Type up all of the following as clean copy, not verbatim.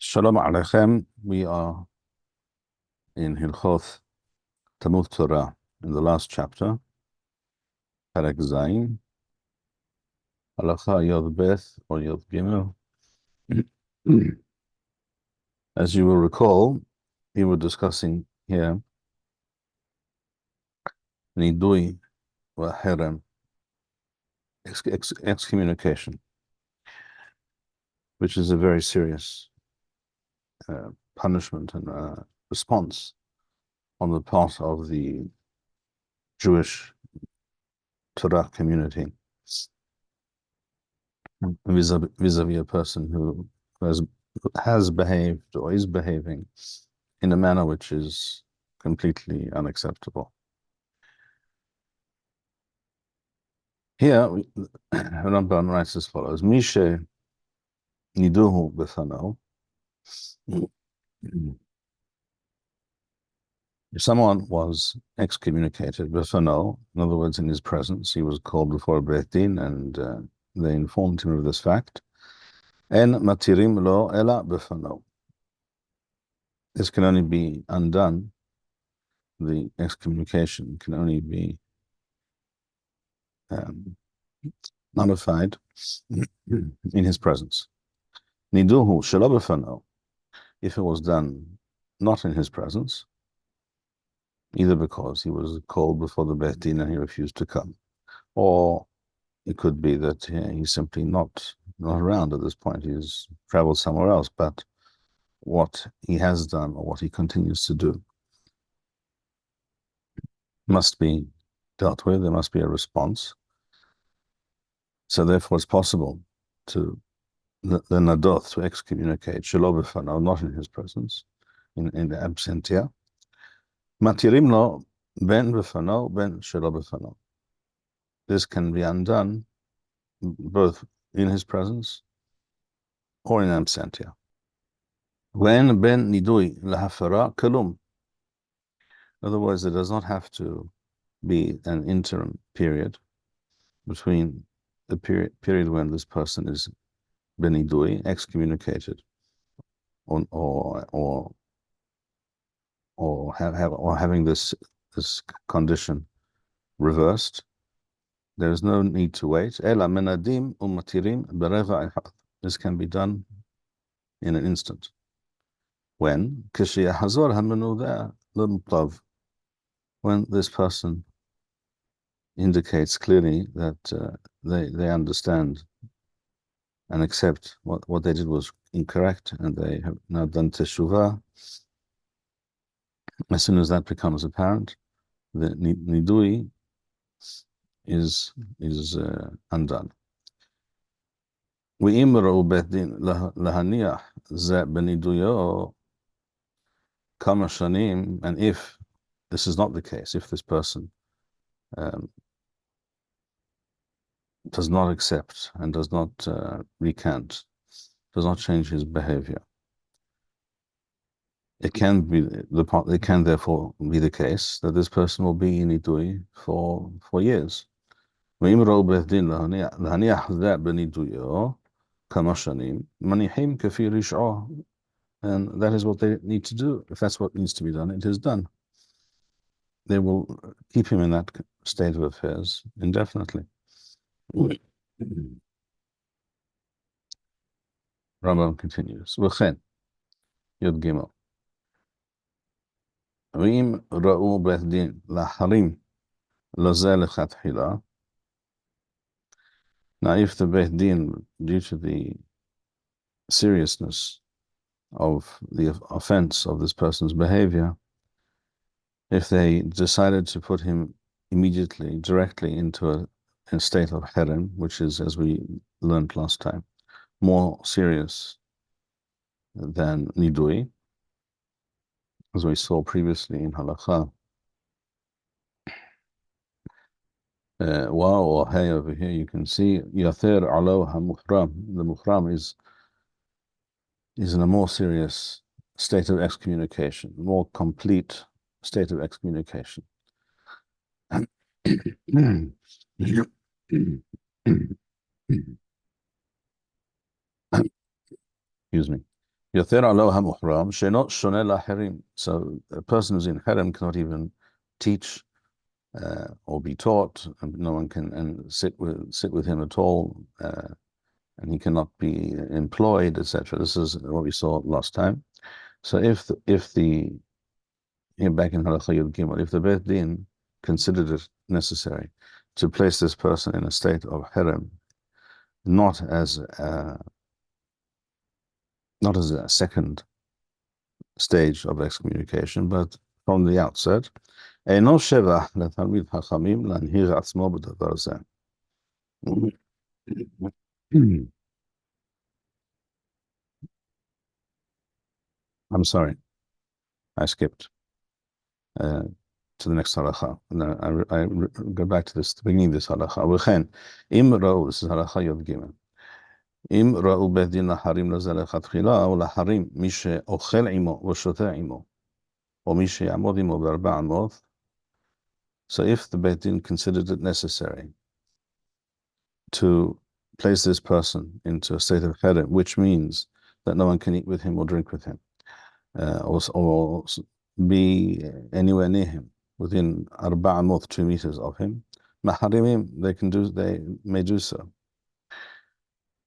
Shalom Aleichem. We are in Hilchot Talmud Torah in the last chapter, Perek Zayin, Halacha Yod Beth or Yod Gimel. As you will recall, we were discussing here Nidui wa Herem, excommunication, which is a very serious punishment and response on the part of the Jewish Torah community vis-a-vis a person who has behaved or is behaving in a manner which is completely unacceptable. Here, Rambam writes as follows: Mishneh niduhu b'fano. If someone was excommunicated b'fano, in other words, in his presence, he was called before a Beit Din, and they informed him of this fact. En matirim lo ela b'fano. This can only be undone. The excommunication can only be nullified in his presence. Niduhu shelo b'fano. If it was done not in his presence, either because he was called before the Beit Din and he refused to come, or it could be that he's simply not around at this point. He's traveled somewhere else, but what he has done or what he continues to do must be dealt with. There must be a response. So therefore it's possible to the nadoth, to excommunicate shelo b'fano, not in his presence, in the absentia. Matirim lo ben b'fano, ben shelo b'fano. This can be undone both in his presence or in absentia. When ben nidui lahafara kalum. In other words, there does not have to be an interim period between the period when this person is ben nidui, excommunicated, or having this condition reversed. There is no need to wait. Ela menadim umatirim bereva echad. This can be done in an instant. When kishiyahazor hamenu lemutav, when this person indicates clearly that they understand and accept what they did was incorrect, and they have now done teshuvah. As soon as that becomes apparent, the nidui is undone. ואם ראו בית דין להניח זה בנידויו כמה שנים, and if this is not the case, if this person does not accept and does not recant, does not change his behavior, it can therefore be the case that this person will be in nidui for years. ואם ראו בית דין להניח זה בנידויו כמה שנים, מניחים כפי רשעו. And that is what they need to do. If that's what needs to be done, it is done. They will keep him in that state of affairs indefinitely. Rambam continues. V'chen, Yod Gimel. V'im ra'u beit din laharim lozeh lechatchila. Now, if the Beit Din, due to the seriousness of the offense of this person's behavior, if they decided to put him immediately, directly into a state of herem, which is, as we learned last time, more serious than nidui, as we saw previously in halakha. Wow, or hey, over here you can see Yather alo ha-muhram. The muhram is in a more serious state of excommunication, more complete state of excommunication. Excuse me. يثير علوها محرم شينot shoneh laherim. So a person who's in harem cannot even teach or be taught, and no one can sit with him at all, and he cannot be employed, etc. This is what we saw last time. So if the here back in Halakha Yud Gimel, if the Beit Din considered it necessary to place this person in a state of harem, not as a second stage of excommunication, but from the outset, אינו שבח לתלמיד חכמים להנהיג עצמו בדבר זה. I'm sorry, I skipped to the next halakha. I go back to this, the beginning of this halakha. וכן, אם ראו, this is halakha י"ג, אם ראו בית דין להחרים לזה לכתחילה, או להחרים מי שאוכל עמו ושותה עמו, או מי שיעמוד עמו בארבע אמות, so if the Beit Din considered it necessary to place this person into a state of harem, which means that no one can eat with him or drink with him, or be anywhere near him, within arba'amot, 2 meters of him, maharimim, they may do so.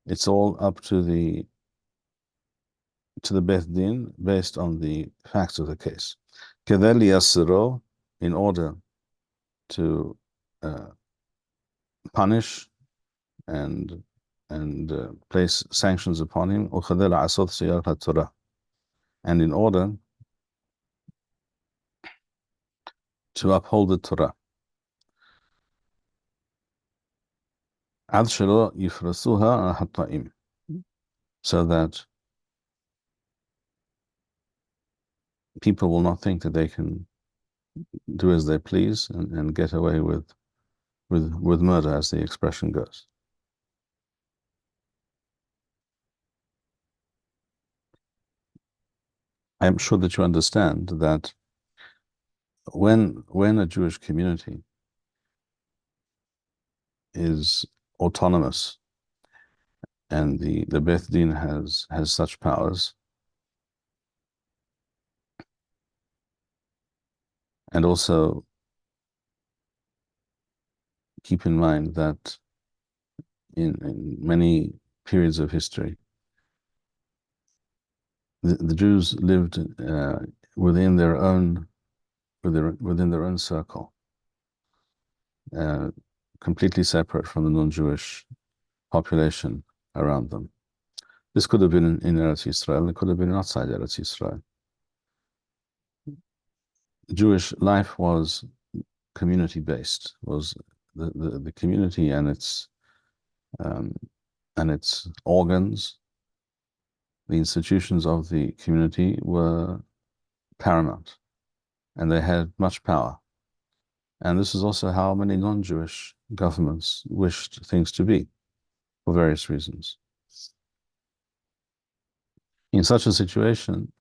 It's all up to the Beit Din based on the facts of the case. Kedeli yasiro, in order to punish and place sanctions upon him, and in order to uphold the Torah. So that people will not think that they can do as they please and get away with murder, as the expression goes. I am sure that you understand that when a Jewish community is autonomous and the Beit Din has such powers, and also keep in mind that in many periods of history, the Jews lived within their own circle, completely separate from the non-Jewish population around them. This could have been in Eretz Yisrael, it could have been outside Eretz Yisrael. Jewish life was community-based, was the community and its organs, the institutions of the community were paramount, and they had much power. And this is also how many non-Jewish governments wished things to be, for various reasons. In such a situation,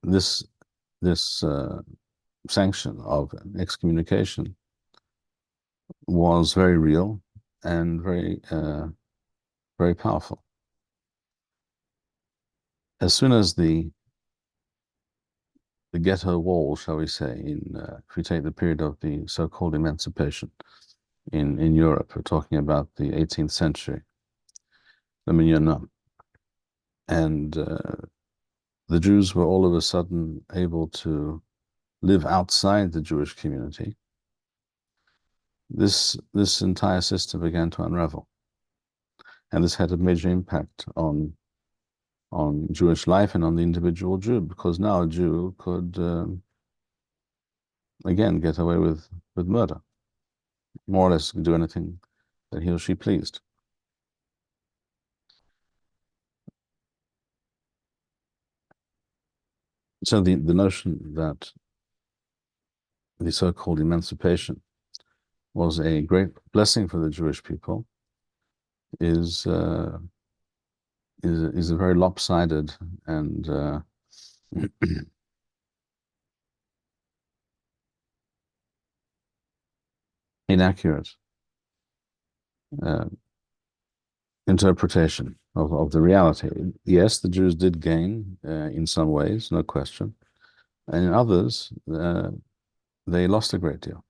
this sanction of excommunication was very real and very powerful. As soon as the ghetto wall, shall we say, if we take the period of the so-called emancipation in Europe, we're talking about the 18th century, the Mignonat, and the Jews were all of a sudden able to live outside the Jewish community. This entire system began to unravel, and this had a major impact on Jewish life and on the individual Jew, because now a Jew could again get away with murder, more or less do anything that he or she pleased. So the notion that the so-called emancipation was a great blessing for the Jewish people is a very lopsided and inaccurate interpretation of the reality. Yes, the Jews did gain in some ways, no question, and in others, they lost a great deal.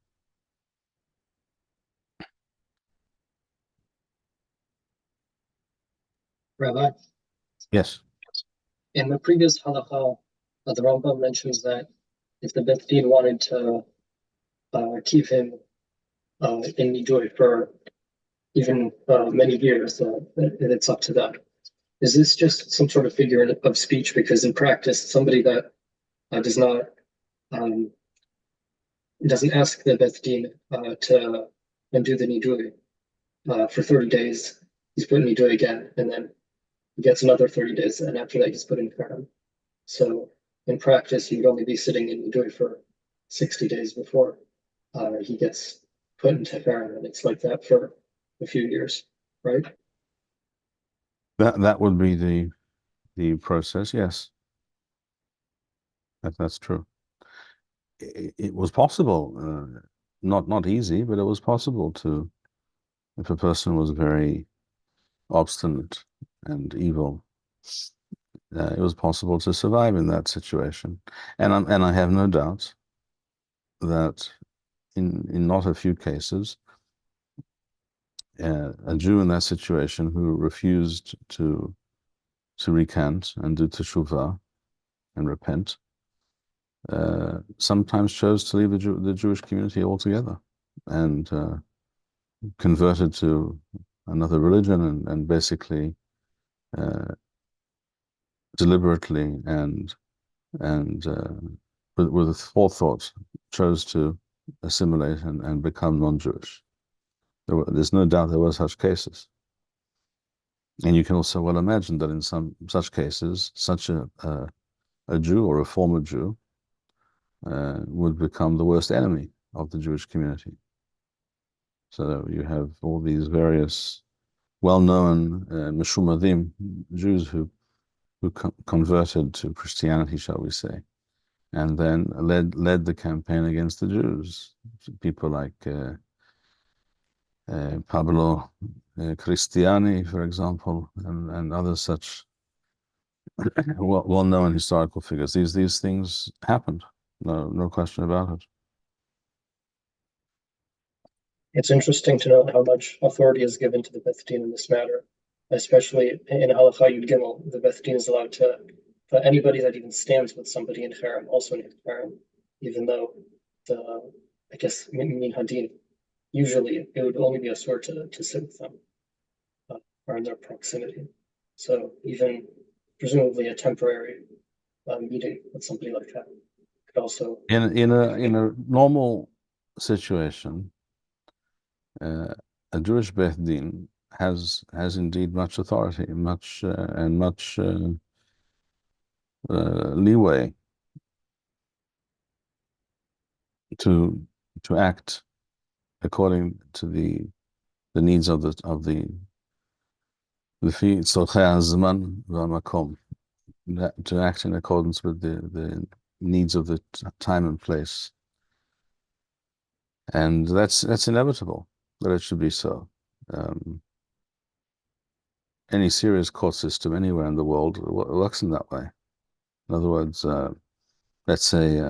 Rabbi, Yes. in the previous halakha, the Rambam mentions that if the Beth Din wanted to keep him in Nidui for even many years, it's up to them. Is this just some sort of figure of speech? Because in practice, somebody that does not doesn't ask the Beth Din to undo the Nidui for 30 days, he's put in Nidui again, and then he gets another 30 days, and after that, he's put in Karam. So in practice, you'd only be sitting in Nidui for 60 days before he gets put into Karam, and it's like that for a few years, right? That would be the process, yes. That's true. It was possible, not easy, but it was possible to, if a person was very obstinate and evil, it was possible to survive in that situation. And I have no doubt that in not a few cases, a Jew in that situation who refused to recant and do teshuvah and repent, sometimes chose to leave the Jewish community altogether and converted to another religion and basically deliberately and with a forethought chose to assimilate and become non-Jewish. There's no doubt there were such cases. And you can also well imagine that in some such cases, such a Jew or a former Jew would become the worst enemy of the Jewish community. So you have all these various well-known Meshumadim Jews who converted to Christianity, shall we say, and then led the campaign against the Jews. People like Pablo Cristiani, for example, and other such well-known historical figures. These things happened. No question about it. It's interesting to note how much authority is given to the Beth Din in this matter, especially in Halakha Yud Gimel. The Beth Din is allowed to put anybody that even stands with somebody in Haram also in Haram, even though I guess Min Hadin, usually it would only be a sort to sit with them or in their proximity. So even presumably a temporary meeting with somebody like that could also in a normal situation, a Jewish Beth Din has indeed much authority, much leeway to act according to the needs of the לפי צורכי הזמן והמקום, to act in accordance with the needs of the time and place. And that's inevitable that it should be so. Any serious court system anywhere in the world works in that way. In other words, let's say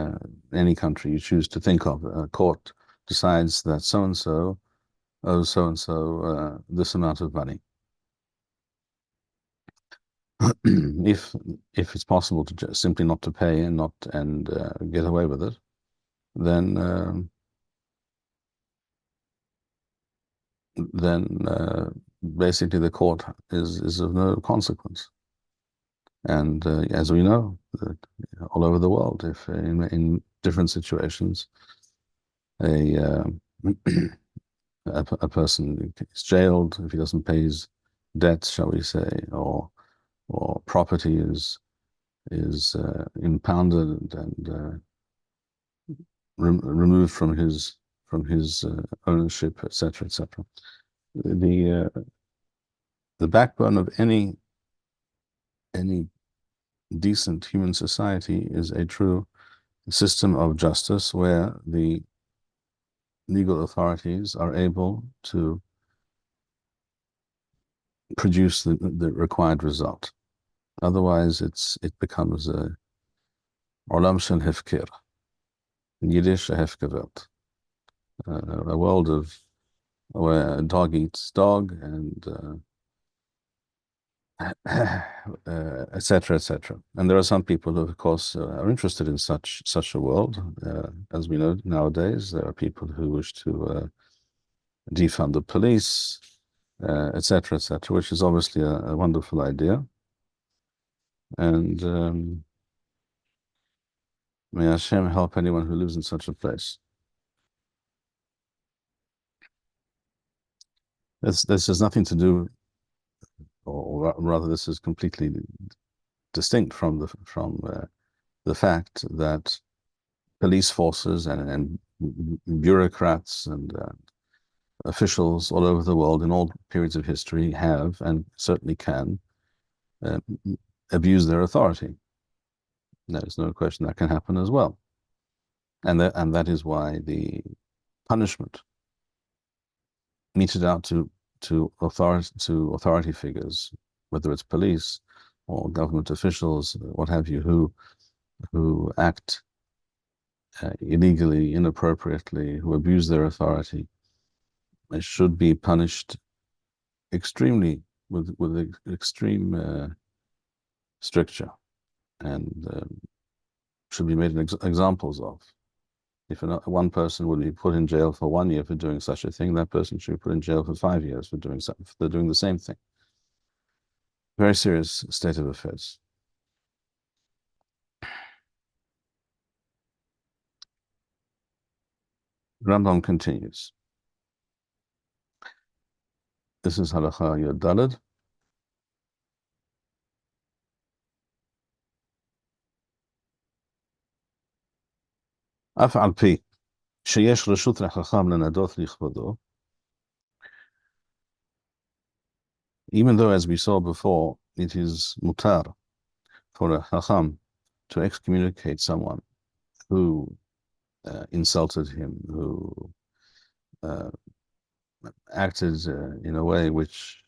any country you choose to think of, a court decides that so-and-so owes so-and-so this amount of money. If it's possible to just simply not to pay and get away with it, then basically the court is of no consequence. And as we know, that all over the world, if in different situations, a person is jailed if he doesn't pay his debts, shall we say, or property is impounded and removed from his ownership, etc., etc. The backbone of any decent human society is a true system of justice where the legal authorities are able to produce the required result. Otherwise, it becomes a olam shel hefker, in Yiddish, a hefkerwelt, a world of where a dog eats dog and etc., etc. And there are some people who, of course, are interested in such a world. As we know nowadays, there are people who wish to defund the police, etc., etc., which is obviously a wonderful idea. And may Hashem help anyone who lives in such a place. This has nothing to do, or rather, this is completely distinct from the fact that police forces and bureaucrats and officials all over the world in all periods of history have and certainly can uh, abuse their authority. There's no question that can happen as well. And that is why the punishment meted out to authority figures, whether it's police or government officials, what have you, who act illegally, inappropriately, who abuse their authority, they should be punished extremely with extreme stricture, and should be made examples of. If one person would be put in jail for 1 year for doing such a thing, that person should be put in jail for 5 years for doing the same thing. Very serious state of affairs. Rambam continues. This is Halacha Yod Daled. אף על פי שיש רשות לחכם לנדות לכבודו, even though, as we saw before, it is mutar for a chacham to excommunicate someone who insulted him, who acted in a way which,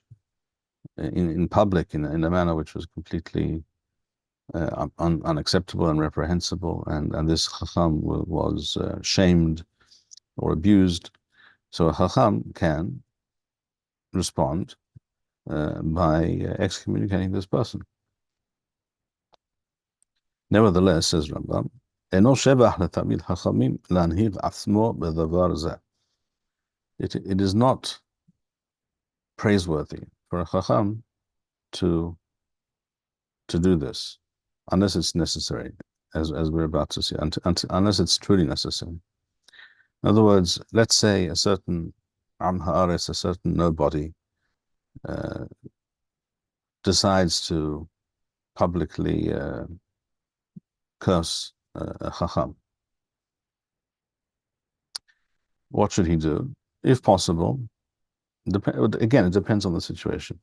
in public, in a manner which was completely unacceptable and reprehensible, and this chacham was shamed or abused. So a chacham can respond by excommunicating this person. Nevertheless, says Rambam, it is not praiseworthy for a chacham to do this, unless it's necessary, as we're about to see, unless it's truly necessary. In other words, let's say a certain Am Haaretz, a certain nobody, decides to publicly curse a chacham. What should he do? If possible, again, it depends on the situation,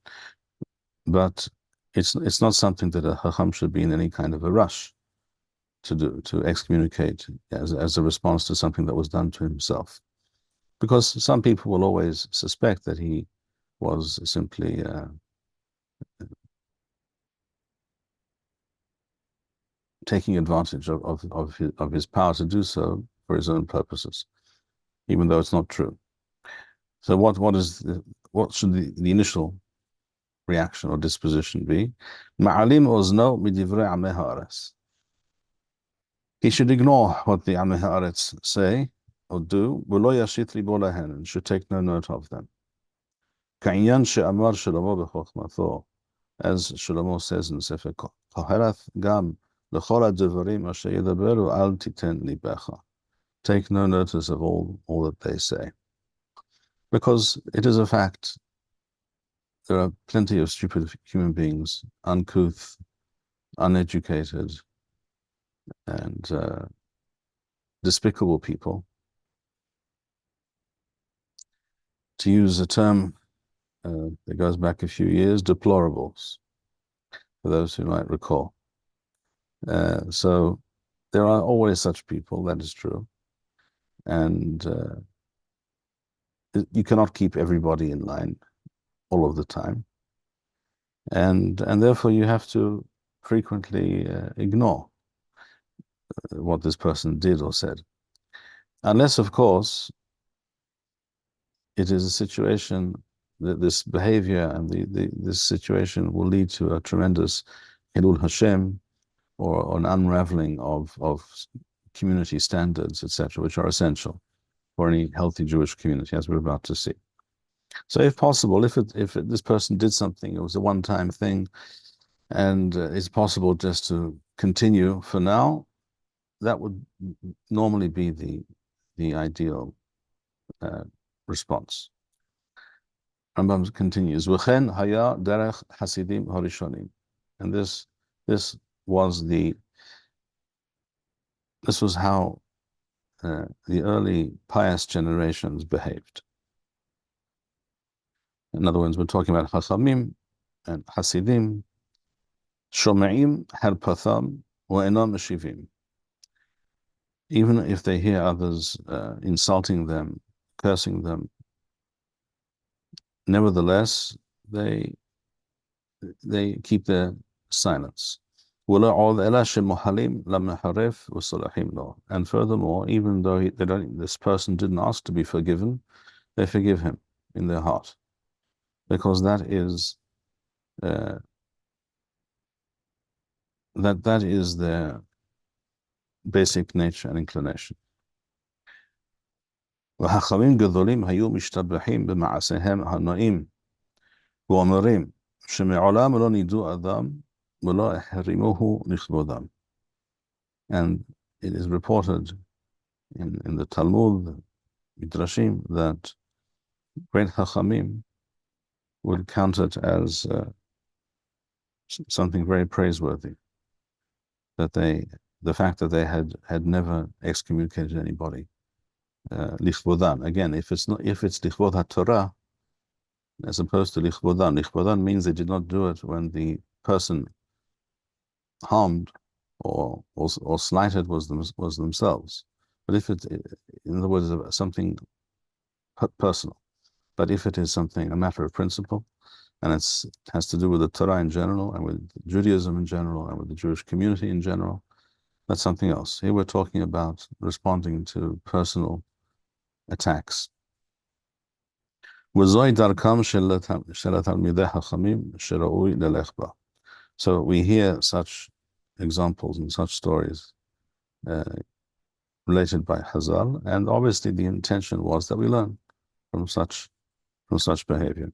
but it's not something that a chacham should be in any kind of a rush to do, to excommunicate as a response to something that was done to himself, because some people will always suspect that he was simply taking advantage of his power to do so for his own purposes, even though it's not true. So what should the initial reaction or disposition be? Ma'alim ozno midivrei amei haaretz. He should ignore what the amei haaretz say or do, v'lo yashit libo lahen, and should take no note of them. Ka'inyan she'amar Shlomo b'chokhmato, as Shlomo says in Sefer Koheleth, gam l'chol ha'devarim asher yedaberu al titen libecha. Take no notice of all that they say. Because it is a fact, there are plenty of stupid human beings, uncouth, uneducated, and despicable people. To use a term that goes back a few years, deplorables, for those who might recall. So there are always such people, that is true. And you cannot keep everybody in line all of the time. and therefore you have to frequently ignore what this person did or said, unless, of course, it is a situation that this behavior and this situation will lead to a tremendous Hilul Hashem, or an unraveling of community standards, etc., which are essential for any healthy Jewish community, as we're about to see. So, if possible, if this person did something, it was a one-time thing, and it's possible just to continue for now, that would normally be the ideal response. Rambam continues, "V'chen haya derech hasidim harishonim," and this was how the early pious generations behaved. In other words, we're talking about Chachamim and Hasidim, Shome'im harpatham wa'enam meshivim. Even if they hear others insulting them, cursing them, nevertheless, they keep their silence. And furthermore, even though this person didn't ask to be forgiven, they forgive him in their heart, because that is their basic nature and inclination. וחכמים גדולים היו משתבחים במעשיהם הנאים ואומרים שמעולם לא נידו אדם ולא החרימוהו לכבודם. And it is reported in the Talmud, Midrashim, that great Chachamim would count it as something very praiseworthy, that the fact that they had never excommunicated anybody. Lichvodan. Again, if it's lichvod HaTorah, as opposed to lichvodan. Lichvodan means they did not do it when the person harmed or slighted was themselves. But if it, in other words, something personal. But if it is something, a matter of principle, and it has to do with the Torah in general, and with Judaism in general, and with the Jewish community in general, that's something else. Here we're talking about responding to personal attacks. So we hear such examples and such stories related by Hazal, and obviously the intention was that we learn from such behavior.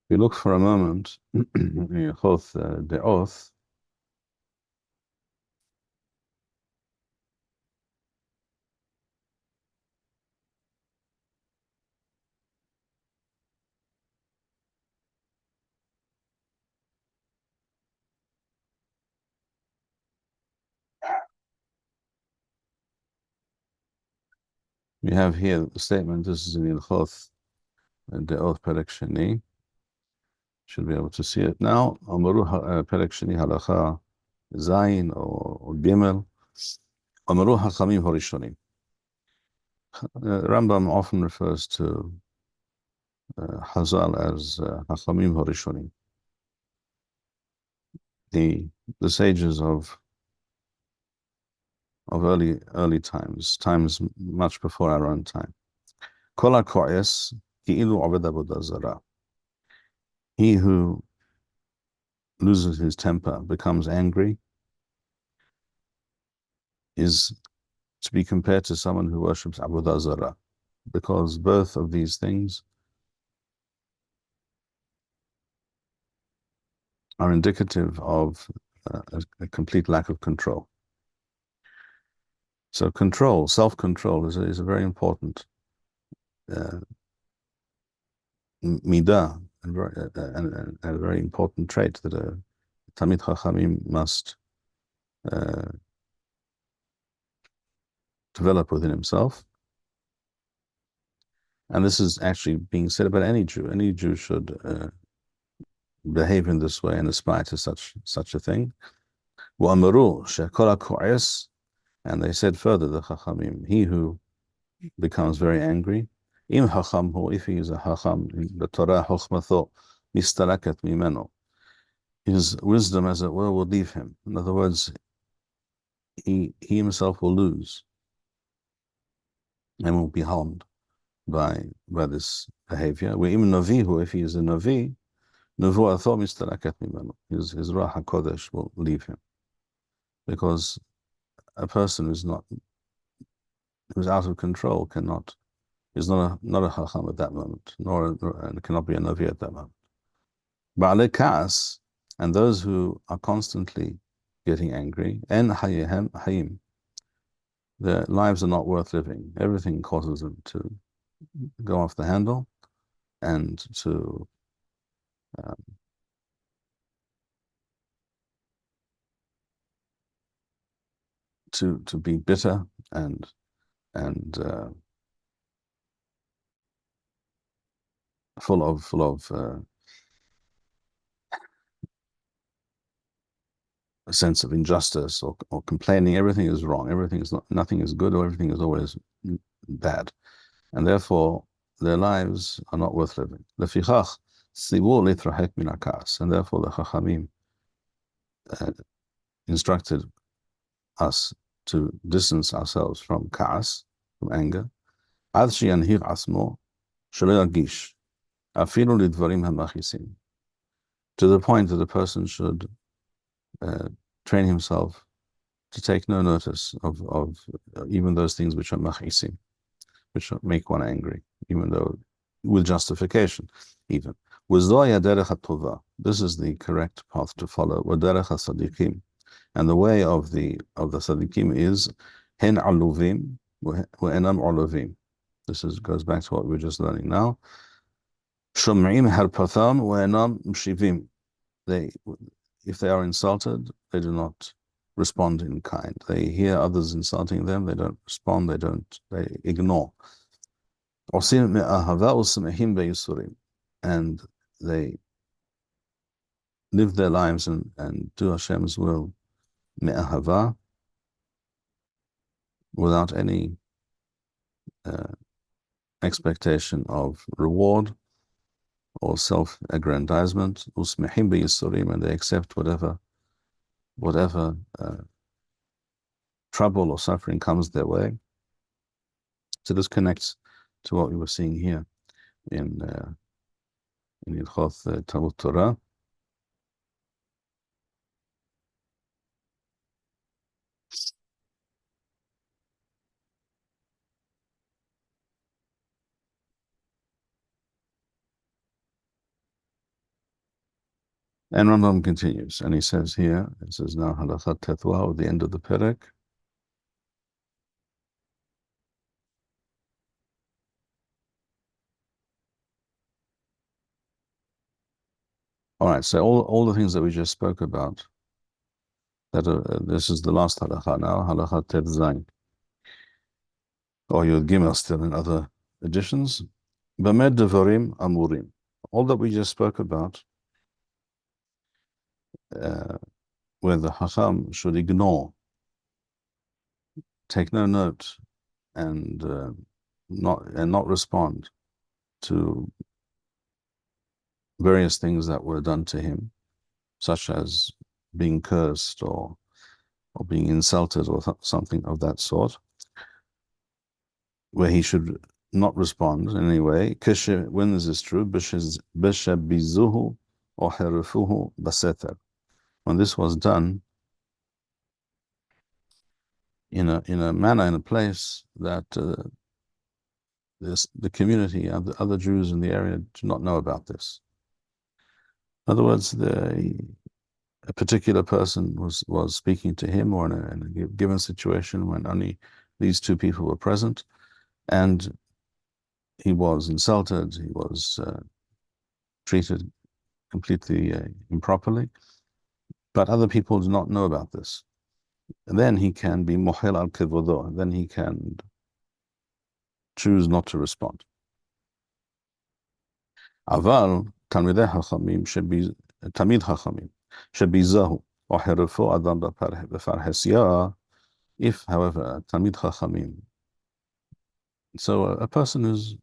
We look for a moment in Hilchot De'oth. We have here the statement. This is in Hilchot De'oth Perek Sheni. Should be able to see it now. Amaru Perek Sheni Halacha Zayin or Gimel. Amaru Hachamim Horishonim. Rambam often refers to Hazal as Hachamim Horishonim, the sages of early times much before our own time. Kol hako'es ki'ilu oved avodah zarah. He who loses his temper, becomes angry, is to be compared to someone who worships avodah zarah, because both of these things are indicative of a complete lack of control. So self-control is a very important midah, and a very important trait that a Talmid Chachamim must develop within himself. And this is actually being said about any Jew. Any Jew should behave in this way and aspire to such a thing. And they said further, the Chachamim, he who becomes very angry, if he is a Chacham, the Torah chokhmatho mistarakat mimeno, his wisdom, as it were, will leave him. In other words, he himself will lose and will be harmed by this behavior. Where even Navihu, if he is a Navi, Nuvu'atho mistarakat mimeno, his Ruach HaKodesh will leave him. Because a person who's out of control is not a Chacham at that moment, and cannot be a Navi at that moment. Ba'alei Ka'as, and those who are constantly getting angry, en hayim, their lives are not worth living. Everything causes them to go off the handle and to be bitter and full of a sense of injustice or complaining. Everything is wrong. Nothing is good, or everything is always bad, and therefore their lives are not worth living. Lefichach sivu litrahek min hakas, and therefore the Chachamim instructed us to distance ourselves from ka'as, from anger, ad sheyanhir asmo shelo yargish afilu lidvarim hamachisim, to the point that the person should train himself to take no notice of even those things which are machisim, which make one angry, even though with justification, even. This is the correct path to follow. And the way of the tzaddikim is hen aluvim enam aluvim. This goes back to what we were just learning now. Shom'im harpatham enam mshivim. If they are insulted, they do not respond in kind. They hear others insulting them, they don't respond, they ignore. And they live their lives and do Hashem's will me'ahava, without any expectation of reward or self-aggrandizement, and they accept whatever trouble or suffering comes their way. So this connects to what we were seeing here in Hilchot Talmud Torah. And Rambam continues, and he says here, it says now halachat tetwa, at the end of the perek. All right, so all the things that we just spoke about, this is the last halakha now, halachat tet zayin, or Yud Gimel still in other editions. Bamed devarim amurim, all that we just spoke about, where the Chacham should ignore, take no note, and not respond to various things that were done to him, such as being cursed or being insulted or something of that sort, where he should not respond in any way. When this is true, bishabizuhu or herifuhu baseter, when this was done in a manner, in a place that the community and the other Jews in the area do not know about this. In other words, a particular person was speaking to him, or in a given situation when only these two people were present, and he was insulted, he was treated completely improperly, but other people do not know about this. then he can be mohel al kevodo, then he can choose not to respond. Aval talmidei hachamim should be tamid hachamim should be zahu or herefo adam b'farhesia. If, however, tamid hachamim, so a person who's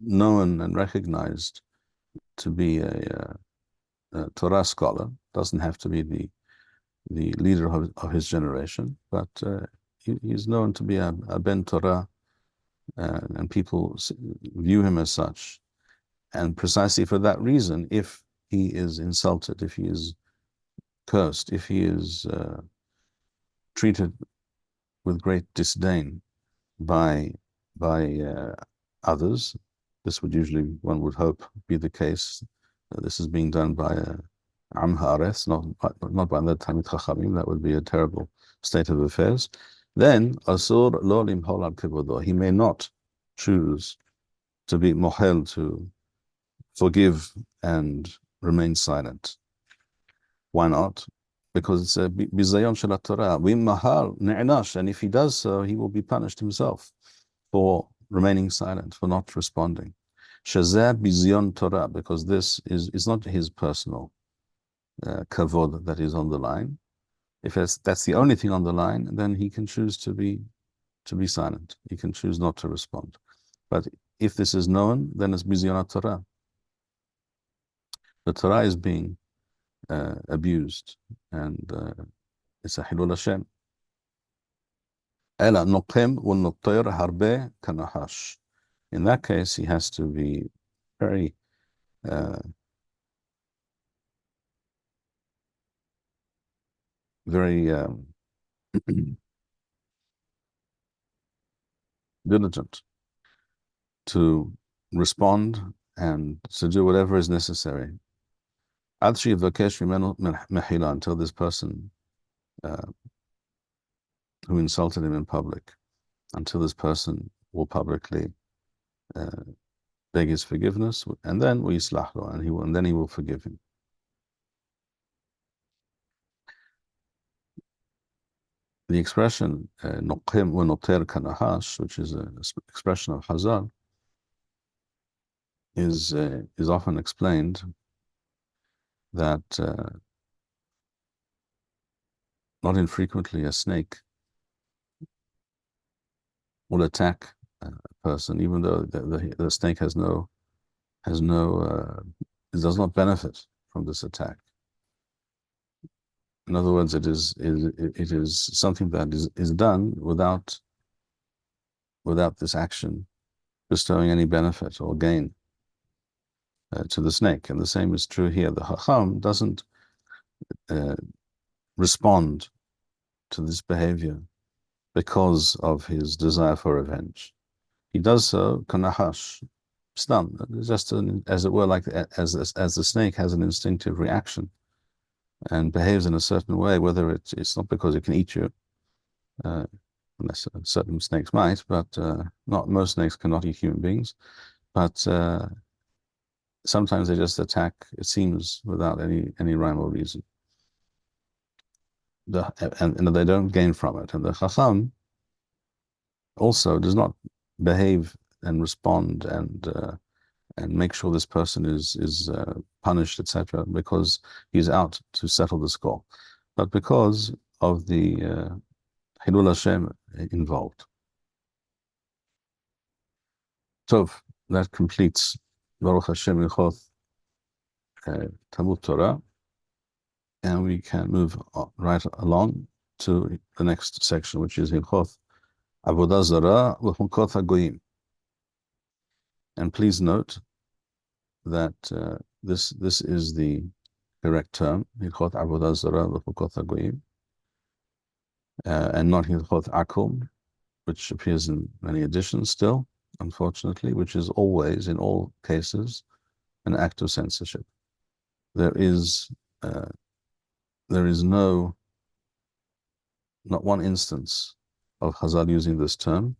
known and recognized to be a Torah scholar, doesn't have to be the leader of his generation, but he's known to be a ben Torah, and people view him as such. And precisely for that reason, if he is insulted, if he is cursed, if he is treated with great disdain by others, this would usually, one would hope, be the case. This is being done by Am Haaretz, not by the Talmid Chachamim. That would be a terrible state of affairs. Then Asur lo limhol al kevodo. He may not choose to be mohel, to forgive and remain silent. Why not? Because it's a bizayon shel Torah. V'imahal ne'nash, and if he does so, he will be punished himself for remaining silent, for not responding. Shazeh bizayon Torah, because this is not his personal kavod that is on the line. If that's the only thing on the line, then he can choose to be silent. He can choose not to respond. But if this is known, then it's bizayon Torah. The Torah is being abused, and it's a Hilul Hashem. Ela noqem v'noqter harbe kanahash. In that case, he has to be very diligent to respond and to do whatever is necessary. Until this person who insulted him in public, until this person will publicly beg his forgiveness, and then and then he will forgive him. The expression noqim v'noter kanahash, which is an expression of Hazal, is often explained that not infrequently a snake will attack a person, even though the snake does not benefit from this attack. In other words, it is something that is done without this action bestowing any benefit or gain to the snake. And the same is true here. The Chacham doesn't respond to this behavior because of his desire for revenge. He does so kanahash, stam, just as it were, like as the snake has an instinctive reaction and behaves in a certain way, whether it's not because it can eat you, unless certain snakes might, but not most snakes cannot eat human beings. But sometimes they just attack, it seems, without any rhyme or reason. And they don't gain from it. And the Chacham also does not behave and respond and make sure this person is punished, etc., because he's out to settle the score, but because of the Hilul Hashem involved. So that completes Baruch Hashem Hilchot Talmud Torah, and we can move right along to the next section, which is Hilchot Avodah Zarah v'Chukot HaGoyim. And please note that this is the correct term, Hilchot Avodah Zarah v'Chukot HaGoyim, and not Hilchot Akum, which appears in many editions still, unfortunately, which is always, in all cases, an act of censorship. There is not one instance of Chazal using this term,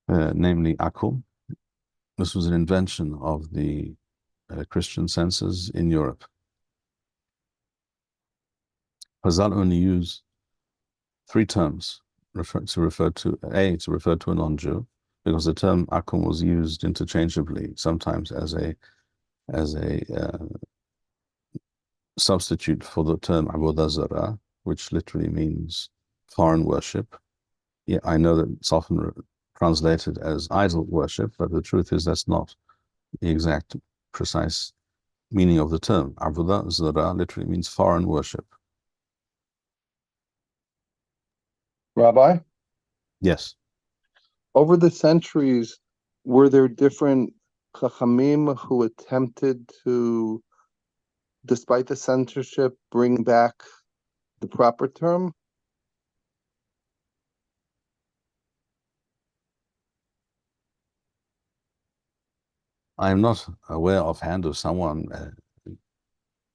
namely Akum. This was an invention of the Christian censors in Europe. Chazal only use three terms to refer to a non-Jew, because the term akum was used interchangeably, sometimes as a substitute for the term avodah zarah, which literally means foreign worship. Yeah, I know that it's often translated as idol worship, but the truth is that's not the exact, precise meaning of the term. Avodah zarah literally means foreign worship. Rabbi, Yes. over the centuries, were there different chachamim who attempted to, despite the censorship, bring back the proper term? I'm not aware offhand of someone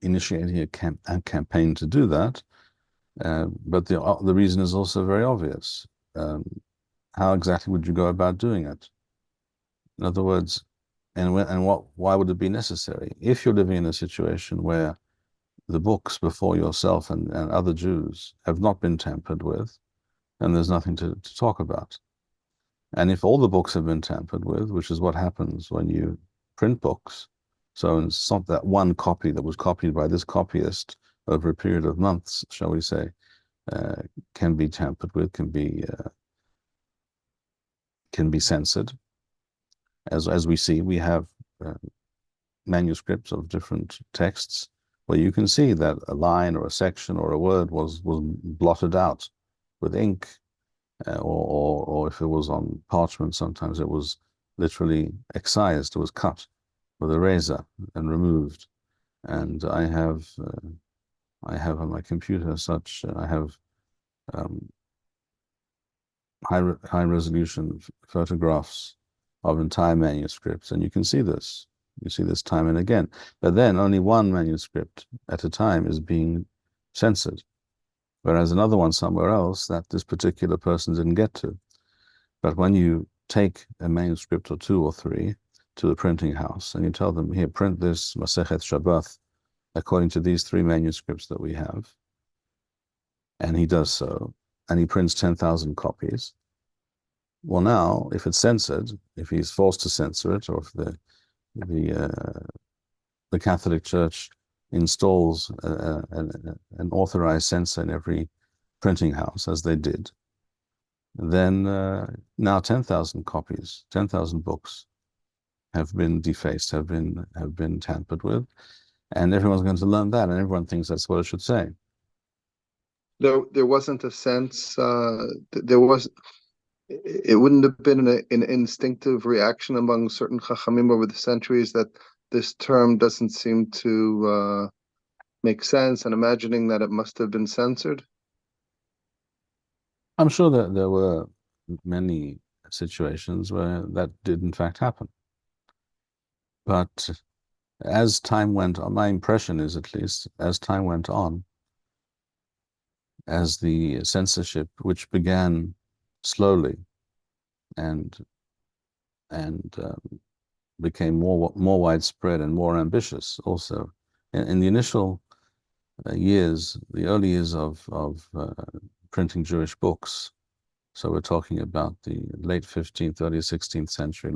initiating a campaign to do that, but the reason is also very obvious. How exactly would you go about doing it? In other words, why would it be necessary? If you're living in a situation where the books before yourself and other Jews have not been tampered with, then there's nothing to talk about. And if all the books have been tampered with, which is what happens when you print books, so it's not that one copy that was copied by this copyist over a period of months, shall we say, can be tampered with, can be censored. As we see, we have manuscripts of different texts where you can see that a line or a section or a word was blotted out with ink, or if it was on parchment, sometimes it was literally excised, it was cut with a razor and removed. And I have on my computer I have high resolution photographs of entire manuscripts, and you can see this. You see this time and again. But then only one manuscript at a time is being censored, whereas another one somewhere else that this particular person didn't get to. But when you take a manuscript or two or three to the printing house and you tell them, here, print this Masechet Shabbat according to these three manuscripts that we have, and he does so, and he prints 10,000 copies. Well, now, if it's censored, if he's forced to censor it, or if the Catholic Church installs an authorized censor in every printing house, as they did, then now 10,000 copies, 10,000 books have been defaced, have been tampered with, and everyone's going to learn that, and everyone thinks that's what it should say. There wasn't a sense. It wouldn't have been an instinctive reaction among certain chachamim over the centuries that this term doesn't seem to make sense, and imagining that it must have been censored? I'm sure that there were many situations where that did in fact happen. But as time went on, my impression is, at least, as time went on, as the censorship, which began slowly and became more widespread and more ambitious also. In the initial years, the early years of printing Jewish books, so we're talking about the late 15th, early 16th century,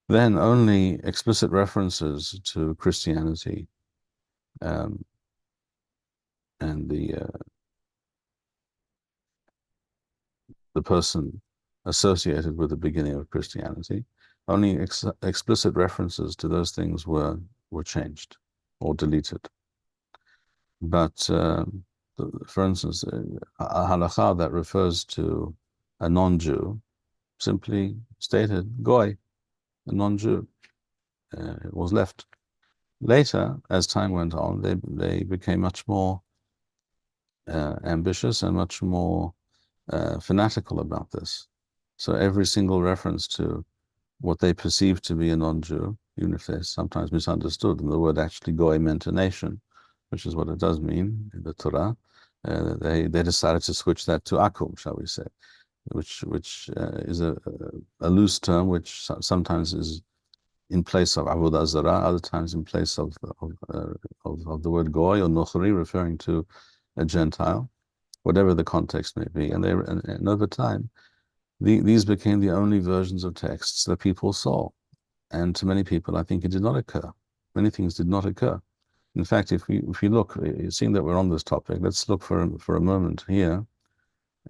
then only explicit references to Christianity and the person associated with the beginning of Christianity, only explicit references to those things were changed or deleted. But for instance, a halakha that refers to a non-Jew simply stated goy, a non-Jew. It was left. Later, as time went on, they became much more ambitious and much more fanatical about this. So every single reference to what they perceived to be a non-Jew, even if they sometimes misunderstood, and the word actually goy meant a nation, which is what it does mean in the Torah, they decided to switch that to akum, shall we say, which is a loose term, which sometimes is in place of avodah zarah, other times in place of the word goy or nochri, referring to a Gentile, whatever the context may be. And over time, these became the only versions of texts that people saw. And to many people, I think it did not occur. Many things did not occur. In fact, if you look, seeing that we're on this topic, let's look for a moment here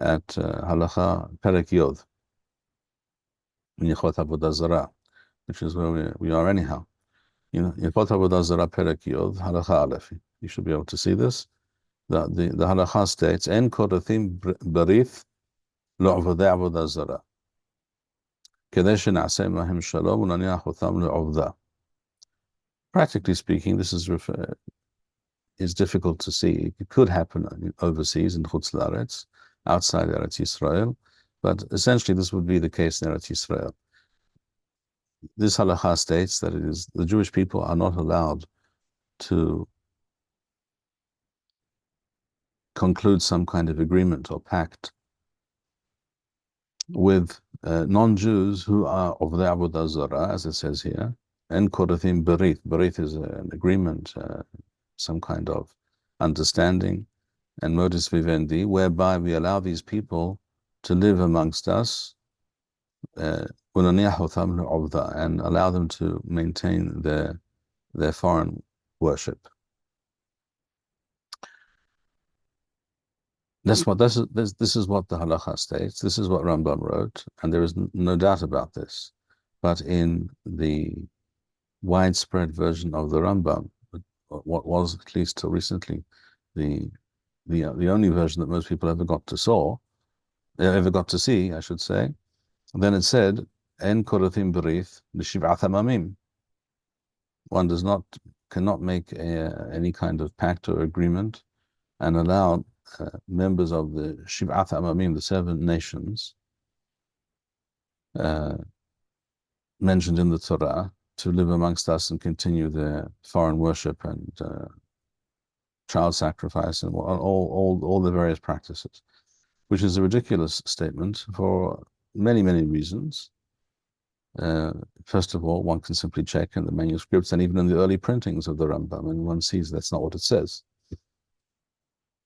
at Halacha Perek Yod, Hilchot Avodah Zarah, which is where we are anyhow. Hilchot Avodah Zarah Perek Yod, Halacha Aleph. You should be able to see this. The Halacha states, En korathim barith lo avodah avodah zarah. Kedei shenaseh mahem shalom unaniach otham le'ovdah. Practically speaking, this is difficult to see. It could happen overseas in Chutz La'aretz, outside Eretz Yisrael, but essentially this would be the case in Eretz Yisrael. This halakha states that the Jewish people are not allowed to conclude some kind of agreement or pact with non-Jews who are of the Avodah Zarah, as it says here, and korathim berith. Berith is an agreement, some kind of understanding and modus vivendi, whereby we allow these people to live amongst us and allow them to maintain their foreign worship. This is what the halakha states. This is what Rambam wrote, and there is no doubt about this. But in the widespread version of the Rambam, what was, at least till recently, the only version that most people ever got to see, I should say, and then it said, En korathim berith l'shiv'at hamamim. One cannot make any kind of pact or agreement and allow members of the Shiv'at Amamim, the 7 nations mentioned in the Torah, to live amongst us and continue their foreign worship and child sacrifice and all the various practices, which is a ridiculous statement for many, many reasons. First of all, one can simply check in the manuscripts and even in the early printings of the Rambam, and one sees that's not what it says.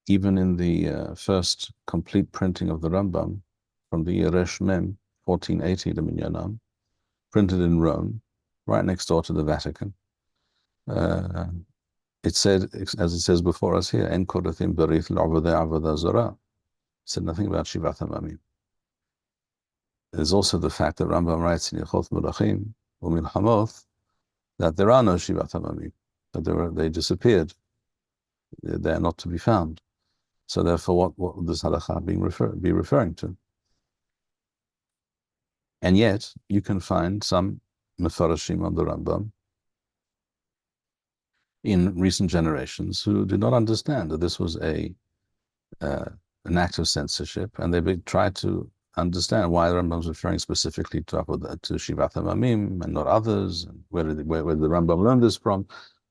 Even in the first complete printing of the Rambam from the year Resh Mem, 1480 to Minyanam, printed in Rome, right next door to the Vatican, it said, as it says before us here, En korathim berith l'avodah avodah zarah. It said nothing about Shivat HaMamim. There's also the fact that Rambam writes in Hilchot Melachim u'Milchamoth that there are no Shivat HaMamim, that they disappeared. They are not to be found. So therefore, what would this halakha be referring to? And yet, you can find some mefarashim on the Rambam in recent generations who did not understand that this was an act of censorship, and they tried to understand why the Rambam was referring specifically to Shivat HaMamim and not others, and where did the Rambam learn this from?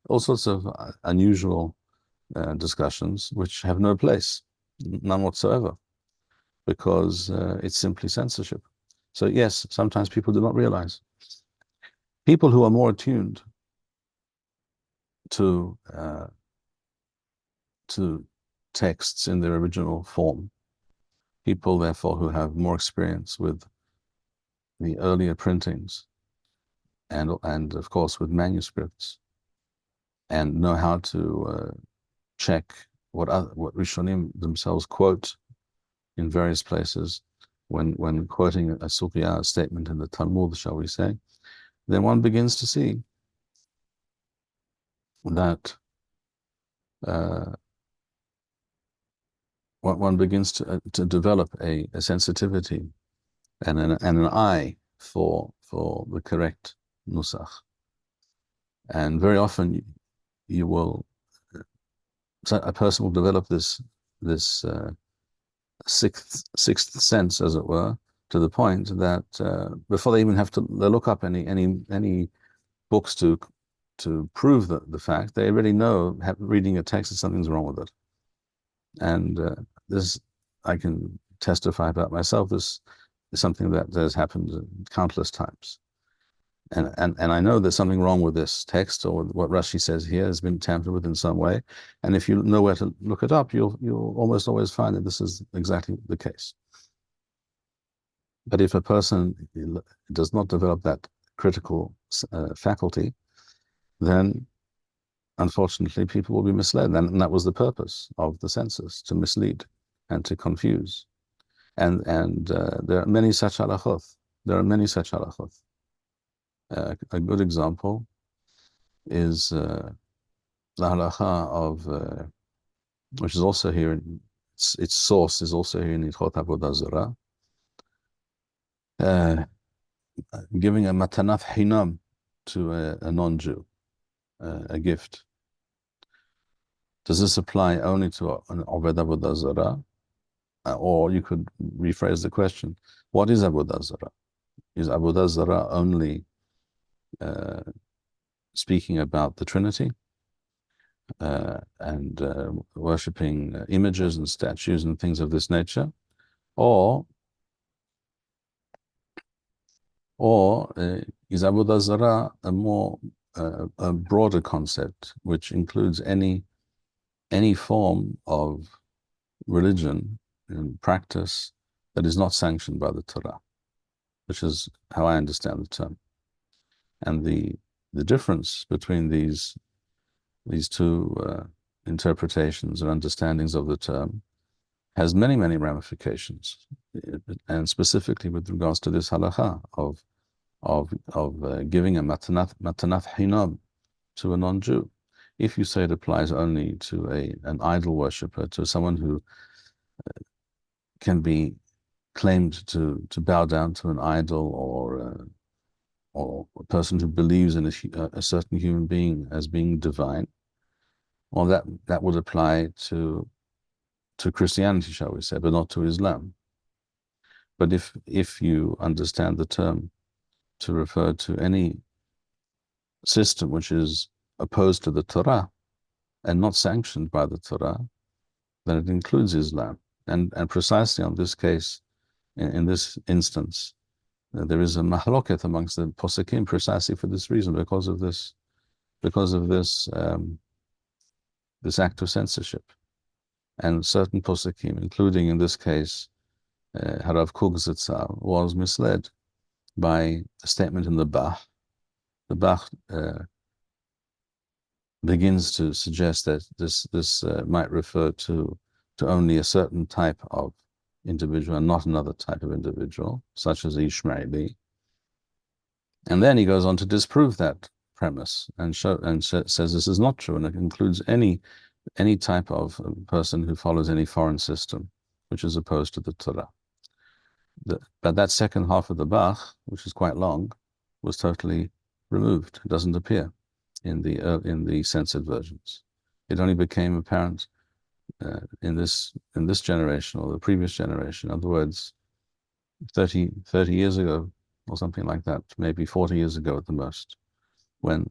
All sorts of unusual discussions which have no place, none whatsoever, because it's simply censorship. So yes, sometimes people do not realize. People who are more attuned to texts in their original form, people therefore who have more experience with the earlier printings and of course with manuscripts, and know how to check what Rishonim themselves quote in various places when quoting a sugya, a statement in the Talmud, shall we say, then one begins to see that one begins to develop a sensitivity and an eye for the correct nusach. And very often a person will develop this sixth sense, as it were, to the point that before they even have to look up any books to prove the fact, they already know, reading a text, that something's wrong with it. And this, I can testify about myself, this is something that has happened countless times. And I know there's something wrong with this text, or what Rashi says here has been tampered with in some way. And if you know where to look it up, you'll almost always find that this is exactly the case. But if a person does not develop that critical faculty, then unfortunately people will be misled. And that was the purpose of the census, to mislead and to confuse. And there are many such halachot. There are many such halachot. A good example is the halacha of, which is also here, its source is also here in Hilchot Avodah Zarah, giving a matanaf hinam to a non-Jew, a gift. Does this apply only to an Oved Avodah Zarah? Or you could rephrase the question, what is Avodah Zarah? Is Avodah Zarah only speaking about the Trinity and worshipping images and statues and things of this nature? Or is Avodah Zarah a more a broader concept, which includes any form of religion and practice that is not sanctioned by the Torah, which is how I understand the term. And the difference between these two interpretations and understandings of the term has many, many ramifications, and specifically with regards to this halacha of giving a matanaf hinam to a non-Jew. If you say it applies only to an idol worshipper, to someone who can be claimed to bow down to an idol, or a person who believes in a certain human being as being divine, well, that would apply to Christianity, shall we say, but not to Islam. But if you understand the term to refer to any system which is opposed to the Torah and not sanctioned by the Torah, then it includes Islam. And precisely on this case, in this instance, there is a mahloket amongst the poskim precisely for this reason, because of this this act of censorship. And certain poskim, including in this case Harav Kugzitsa, was misled by a statement in the Bach. The Bach begins to suggest that this might refer to only a certain type of individual and not another type of individual, such as Ishmaeli. And then he goes on to disprove that premise and says this is not true, and it includes any type of person who follows any foreign system which is opposed to the Torah. But that second half of the Bach, which is quite long, was totally removed. It doesn't appear in the censored versions. It only became apparent in this generation or the previous generation. In other words, 30 years ago or something like that, maybe 40 years ago at the most, when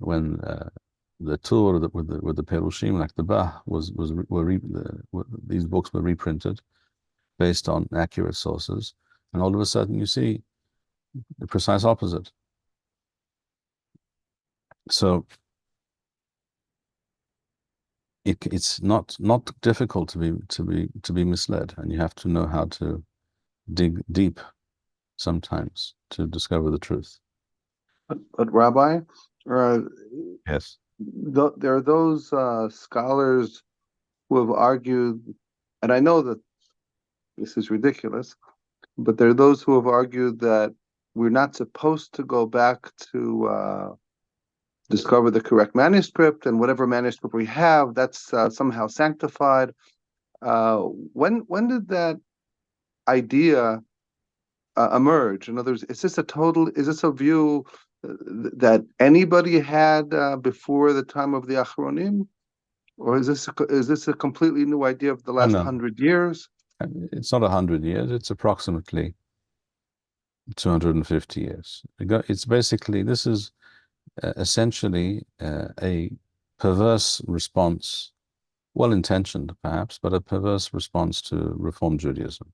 the Torah with the Perushim, like the Bach, these books were reprinted based on accurate sources, and all of a sudden you see the precise opposite. So it's not difficult to be misled, and you have to know how to dig deep sometimes to discover the truth. But Rabbi, Yes, there are those scholars who have argued, and I know that this is ridiculous, but there are those who have argued that we're not supposed to go back to discover the correct manuscript, and whatever manuscript we have, that's somehow sanctified. When did that idea emerge? In other words, is this a view that anybody had before the time of the Achronim, or is this a completely new idea of the last 100 years? It's not 100 years. It's approximately 250 years. It's basically, this is essentially a perverse response, well-intentioned perhaps, but a perverse response to Reform Judaism.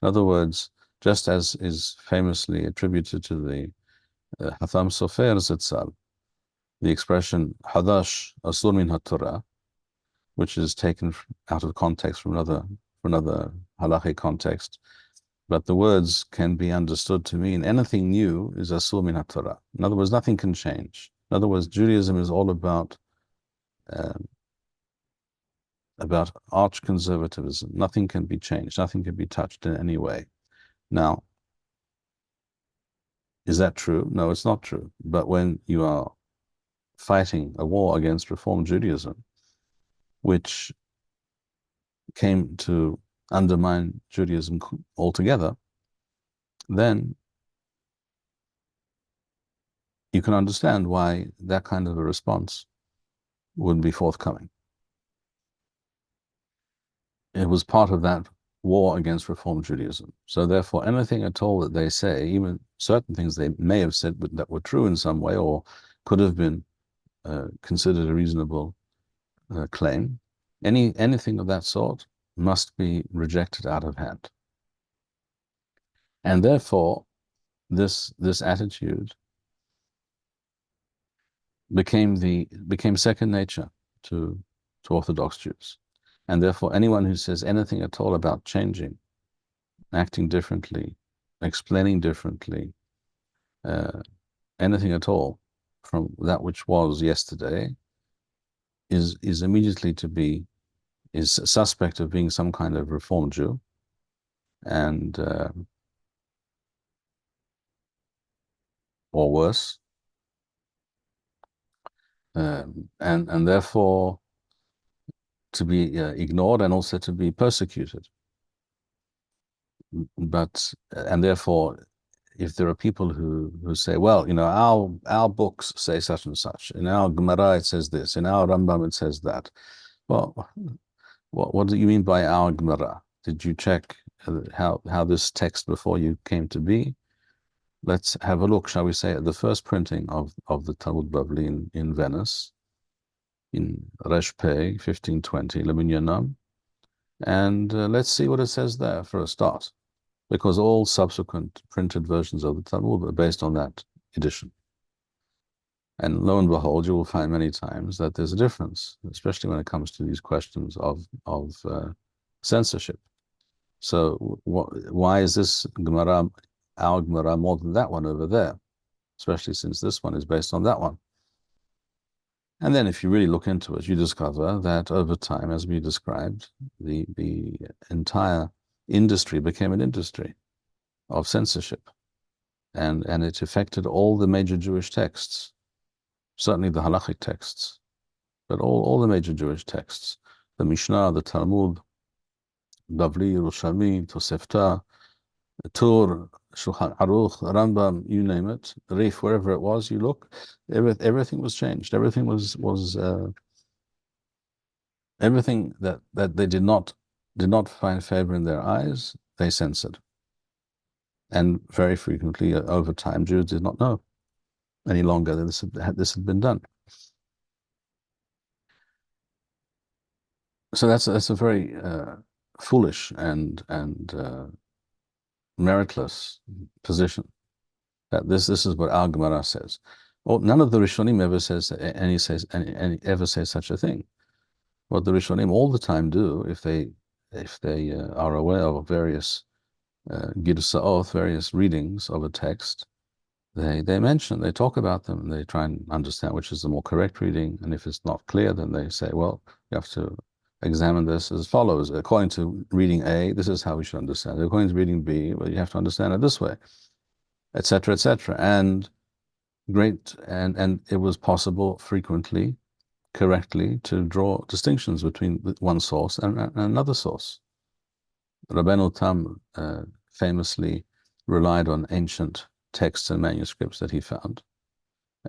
In other words, just as is famously attributed to the Hatham Sofer Zitzal, the expression Hadash Asur min HaTorah, which is taken out of context from another halachic context, but the words can be understood to mean anything new is Asur min HaTorah. In other words, nothing can change. In other words, Judaism is all about arch conservatism. Nothing can be changed. Nothing can be touched in any way. Now, is that true? No, it's not true. But when you are fighting a war against Reform Judaism, which came to undermine Judaism altogether, then you can understand why that kind of a response would be forthcoming. It was part of that war against Reform Judaism. So therefore, anything at all that they say, even certain things they may have said but that were true in some way or could have been considered a reasonable claim, anything of that sort must be rejected out of hand. And therefore, this attitude became second nature to Orthodox Jews. And therefore, anyone who says anything at all about changing, acting differently, explaining differently, anything at all from that which was yesterday is immediately is suspect of being some kind of Reform Jew, and or worse, and therefore to be ignored and also to be persecuted. And therefore, if there are people who say, well, you know, our books say such and such, in our Gemara it says this, in our Rambam it says that. Well, what do you mean by our Gemara? Did you check how this text before you came to be? Let's have a look, shall we say, at the first printing of the Talmud Bavli in Venice, in Resh Pei, 1520, Leminyanam, and let's see what it says there for a start, because all subsequent printed versions of the Talmud are based on that edition. And lo and behold, you will find many times that there's a difference, especially when it comes to these questions of censorship. So why is this Gemara, our Gemara, more than that one over there? Especially since this one is based on that one. And then if you really look into it, you discover that over time, as we described, the entire industry became an industry of censorship. And it affected all the major Jewish texts, certainly the halachic texts, but all the major Jewish texts, the Mishneh, the Talmud, Bavli, Yerushalmi, Tosefta, Torah, Shulchan Aruch, Rambam, you name it, Rif, wherever it was, you look, everything was changed. Everything was everything that they did not find favor in their eyes, they censored. And very frequently, over time, Jews did not know any longer that this had been done. So that's a very foolish and meritless position. That this is what our Gemara says. Well, none of the Rishonim ever says ever say such a thing. What the Rishonim all the time do, if they are aware of various Girsaot, various readings of a text, they talk about them, and they try and understand which is the more correct reading. And if it's not clear, then they say, well, you have to examine this as follows. According to reading A, this is how we should understand it. According to reading B, well, you have to understand it this way, etc., etc. And it was possible frequently, correctly, to draw distinctions between one source and another source. Rabbeinu Tam famously relied on ancient texts and manuscripts that he found,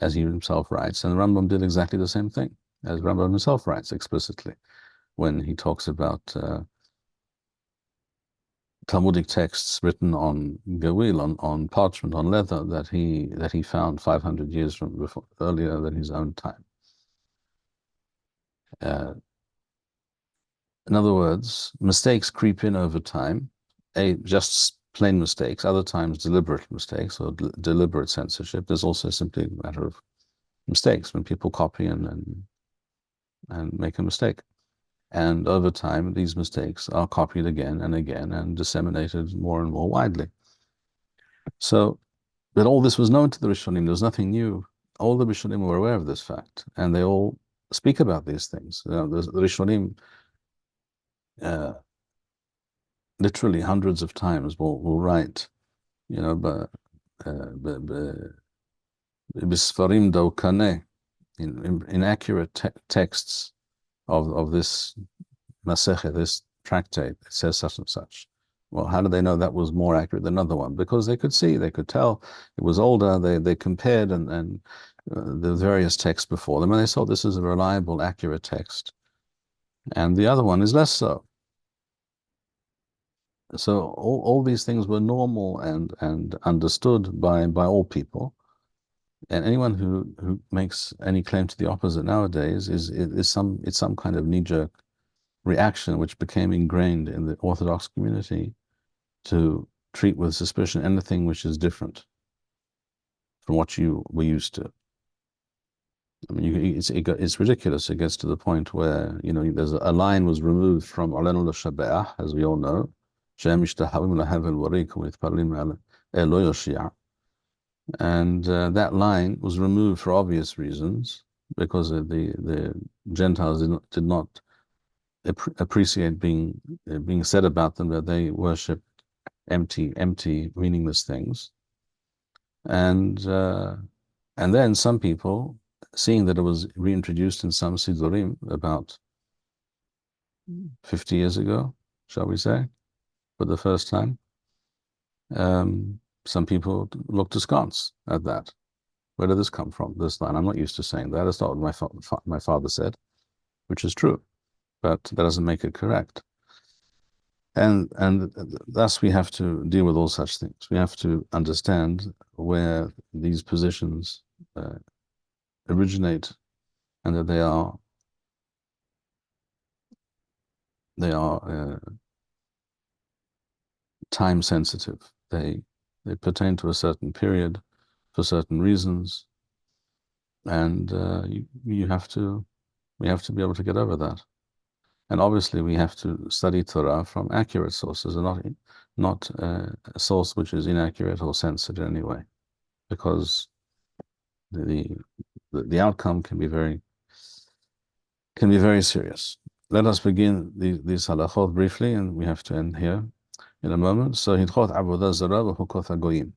as he himself writes, and Rambam did exactly the same thing, as Rambam himself writes explicitly when he talks about Talmudic texts written on gewil, on parchment, on leather, that he found 500 years earlier than his own time. In other words, mistakes creep in over time, just plain mistakes, other times deliberate mistakes or deliberate censorship. There's also simply a matter of mistakes when people copy and make a mistake. And over time, these mistakes are copied again and again and disseminated more and more widely. So, but all this was known to the Rishonim. There was nothing new. All the Rishonim were aware of this fact, and they all speak about these things. The Rishonim literally hundreds of times will write, bisfarim daukane, in inaccurate texts of this Masechet, this tractate. It says such and such. Well, how do they know that was more accurate than another one? Because they could see, they could tell it was older. They compared and the various texts before them, and they saw this is a reliable, accurate text, and the other one is less so. So all these things were normal and understood by all people, and anyone who makes any claim to the opposite nowadays is some kind of knee-jerk reaction which became ingrained in the Orthodox community to treat with suspicion anything which is different from what you were used to. I mean, it's ridiculous. It gets to the point where, there's a line was removed from Alanul al-Shabe'ah, as we all know, and that line was removed for obvious reasons, because the Gentiles did not appreciate being said about them that they worshipped empty, meaningless things, and then some people, seeing that it was reintroduced in some Sidurim about 50 years ago, shall we say, for the first time, some people looked askance at that. Where did this come from, this line? I'm not used to saying that. It's not what my father said, which is true, but that doesn't make it correct. And thus we have to deal with all such things. We have to understand where these positions originate, and that they are time sensitive. They pertain to a certain period for certain reasons, and we have to be able to get over that. And obviously, we have to study Torah from accurate sources, and not a source which is inaccurate or censored in any way, because the outcome can be very serious. Let us begin these halachot briefly, and we have to end here in a moment. So, Hilchot Avodah Zarah v'Chukot HaGoyim.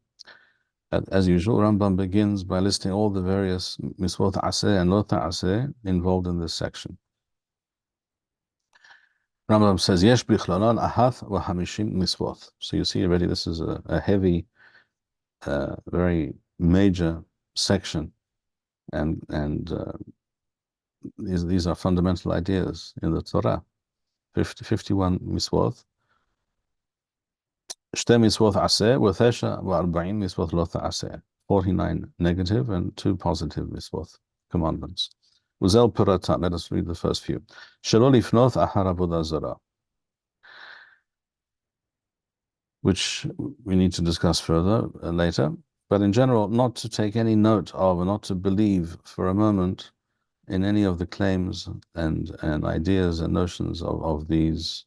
As usual, Rambam begins by listing all the various misvot aseh and lo ta'aseh involved in this section. Rambam says, Yesh bichlalan ahath wa hamishim misvot. So you see already this is a heavy, very major section, and these are fundamental ideas in the Torah. 51 misvot. Shte misvot aseh wa thesha wa arba'in misvot lo ta'aseh. 49 negative and 2 positive misvot, commandments. Uzel Pirata, let us read the first few. Shelo lifnoth achar avodah zarah, which we need to discuss further later. But in general, not to take any note of, or not to believe for a moment in any of the claims and ideas and notions of these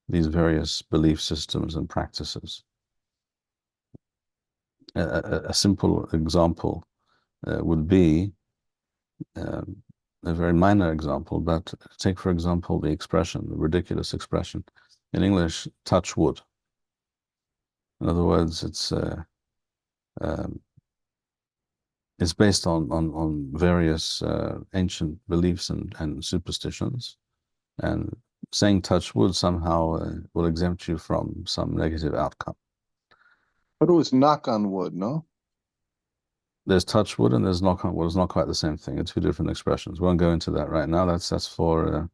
various belief systems and practices. A simple example would be a very minor example, but take, for example, the ridiculous expression in English, touch wood. In other words, it's based on various ancient beliefs and superstitions, and saying touch wood somehow will exempt you from some negative outcome. But it was knock on wood, no? There's touch wood and there's knock on wood. It's not quite the same thing. It's 2 different expressions. We won't go into that right now. That's for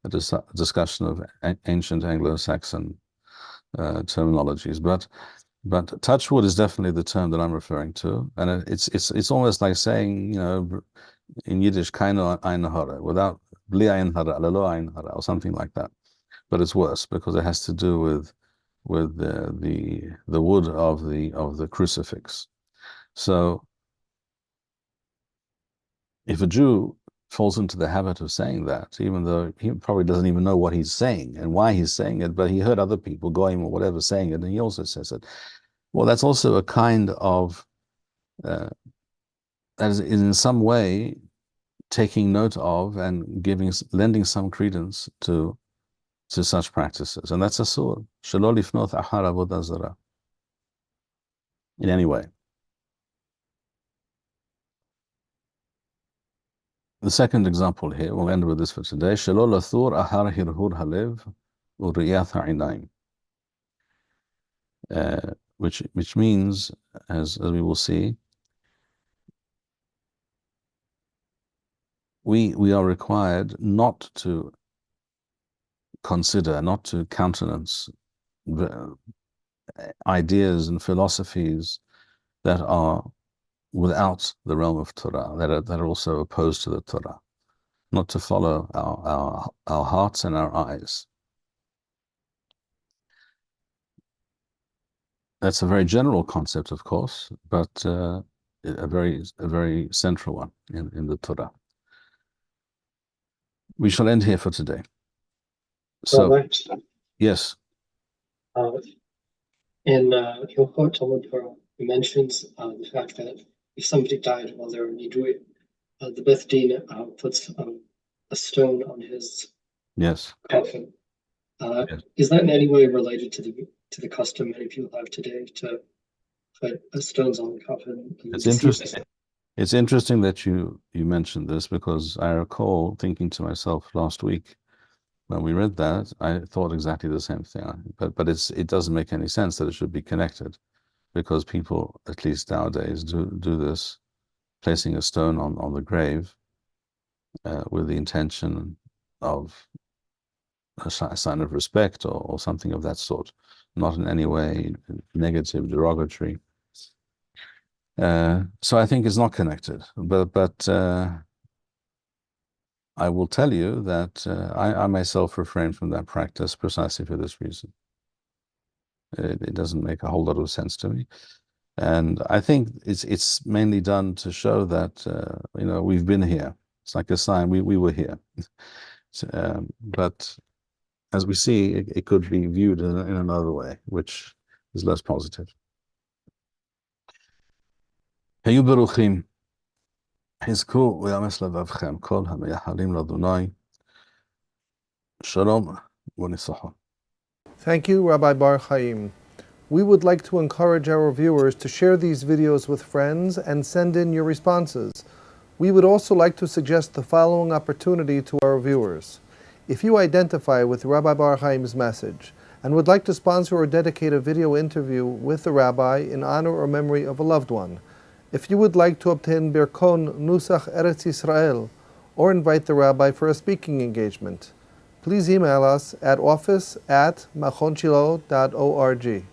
a discussion of ancient Anglo-Saxon terminologies. But touch wood is definitely the term that I'm referring to, and it's almost like saying, in Yiddish, "Keine ein hara," without bli ein hara, lalo ein hara, or something like that. But it's worse, because it has to do with the wood of the crucifix. So if a Jew falls into the habit of saying that, even though he probably doesn't even know what he's saying and why he's saying it, but he heard other people, goyim or whatever, saying it, and he also says it. Well, that's also a kind of that is in some way taking note of and lending some credence to such practices, and that's a sur. Shelo lifnoth achar avodah zarah. In any way. The second example here, we'll end with this for today. Shelo lathur ahar hirhur halev uriyat ha'inayim. Which means, as we will see, we are required not to consider, not to countenance ideas and philosophies that are without the realm of Torah, that are also opposed to the Torah, not to follow our hearts and our eyes. That's a very general concept, of course, but a very central one in the Torah. We shall end here for today. So, yes. In Hilchot Talmud Torah, it mentions the fact that if somebody died while they were nidui, the Beth Din puts a stone on his coffin. Yes. Is that in any way related to the custom many people have today to put stones on the coffin? It's interesting. It's interesting that you mentioned this, because I recall thinking to myself last week when we read that, I thought exactly the same thing. But it doesn't make any sense that it should be connected, because people, at least nowadays, do this, placing a stone on the grave with the intention of a sign of respect or something of that sort, not in any way negative, derogatory. So I think it's not connected, but I will tell you that I myself refrain from that practice precisely for this reason. It doesn't make a whole lot of sense to me, and I think it's mainly done to show that we've been here. It's like a sign we were here. But as we see, it could be viewed in another way, which is less positive. היו ברוכים, חזקו ויאמץ לבבכם כל המייחלים לאדוני. שלום וניצחון. Thank you, Rabbi Bar-Hayim. We would like to encourage our viewers to share these videos with friends and send in your responses. We would also like to suggest the following opportunity to our viewers. If you identify with Rabbi Bar-Hayim's message and would like to sponsor or dedicate a video interview with the rabbi in honor or memory of a loved one, if you would like to obtain Birkon Nusach Eretz Yisrael or invite the rabbi for a speaking engagement, please email us at office@machonshilo.org.